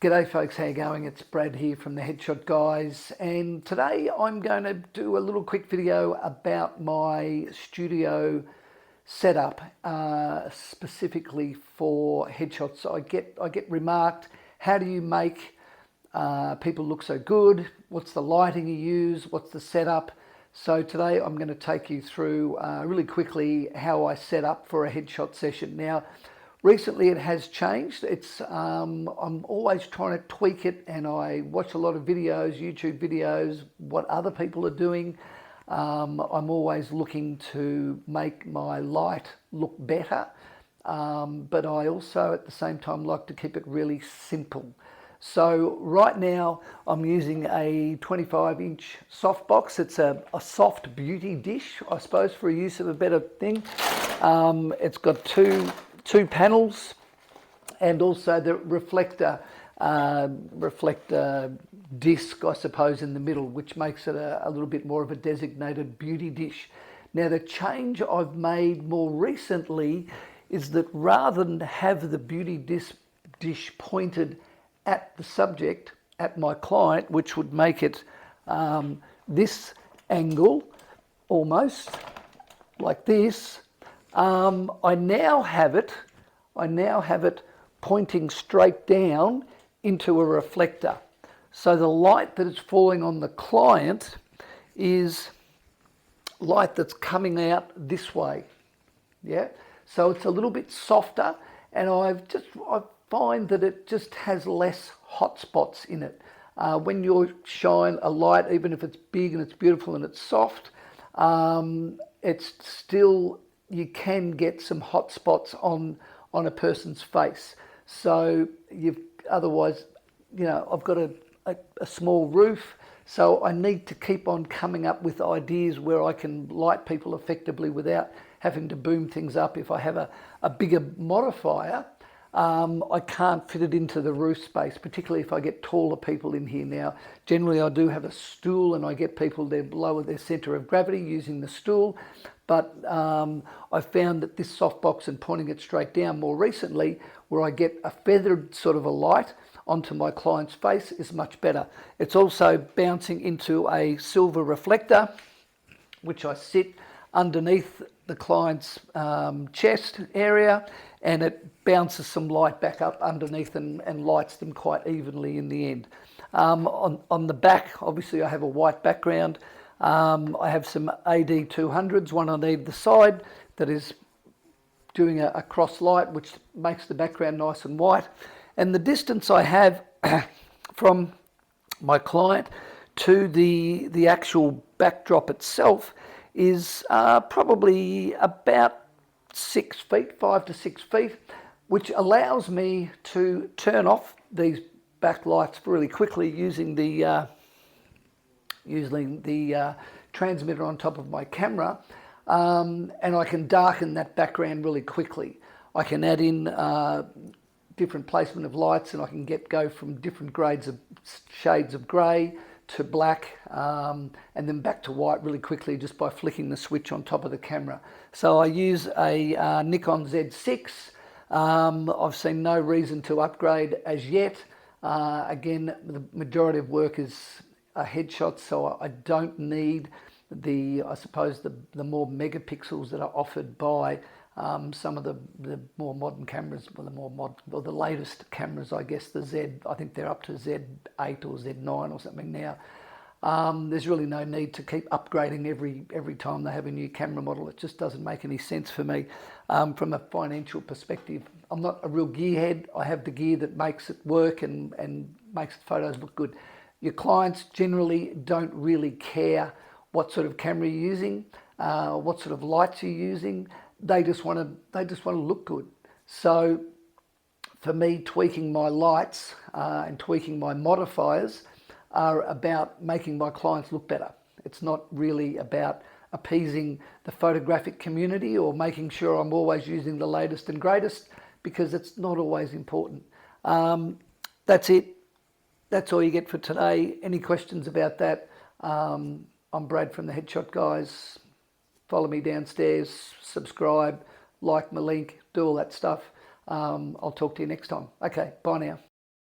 G'day folks, how you going? It's Brad here from the Headshot Guys, and today I'm going to do a little quick video about my studio setup, specifically for headshots. I get remarked, how do you make people look so good? What's the lighting you use? What's the setup? So today I'm going to take you through really quickly how I set up for a headshot session. Now, recently it has changed. I'm always trying to tweak it, and I watch a lot of videos, YouTube videos, what other people are doing. I'm always looking to make my light look better, but I also at the same time like to keep it really simple. So right now I'm using a 25-inch softbox. It's a soft beauty dish, I suppose, for a use of a better thing. It's got two panels, and also the reflector disc, I suppose, in the middle, which makes it a little bit more of a designated beauty dish. Now, the change I've made more recently is that rather than have the beauty dish pointed at the subject, at my client, which would make it this angle, almost like this, I now have it pointing straight down into a reflector. So the light that is falling on the client is light that's coming out this way. Yeah. So it's a little bit softer, and I find that it just has less hot spots in it. When you shine a light, even if it's big and it's beautiful and it's soft, it's still, you can get some hot spots on a person's face. So otherwise, I've got a small roof, so I need to keep on coming up with ideas where I can light people effectively without having to boom things up. If I have a bigger modifier, I can't fit it into the roof space, particularly if I get taller people in here. Now, generally I do have a stool, and I get people there lower their center of gravity using the stool, but I found that this softbox and pointing it straight down more recently, where I get a feathered sort of a light onto my client's face, is much better. It's also bouncing into a silver reflector, which I sit underneath the client's chest area, and it bounces some light back up underneath and lights them quite evenly in the end. On the back, obviously I have a white background. I have some AD200s, one on either side, that is doing a cross light, which makes the background nice and white. And the distance I have from my client to the actual backdrop itself is probably about 6 feet, 5 to 6 feet, which allows me to turn off these backlights really quickly using the transmitter on top of my camera, and I can darken that background really quickly. I can add in different placement of lights, and I can go from different shades of grey to black, and then back to white really quickly just by flicking the switch on top of the camera. So I use a Nikon Z6. I've seen no reason to upgrade as yet. Again, the majority of work is a headshot, so I don't need I suppose the more megapixels that are offered by some of the more modern cameras, or the latest cameras, I guess, I think they're up to Z8 or Z9 or something now. There's really no need to keep upgrading every time they have a new camera model. It just doesn't make any sense for me from a financial perspective. I'm not a real gearhead. I have the gear that makes it work and makes the photos look good. Your clients generally don't really care what sort of camera you're using, what sort of lights you're using. They just want to look good. So for me, tweaking my lights and tweaking my modifiers are about making my clients look better. It's not really about appeasing the photographic community or making sure I'm always using the latest and greatest, because it's not always important. That's it. That's all you get for today. Any questions about that? I'm Brad from the Headshot Guys. Follow me downstairs, subscribe, like my link, do all that stuff. I'll talk to you next time. Okay, bye now.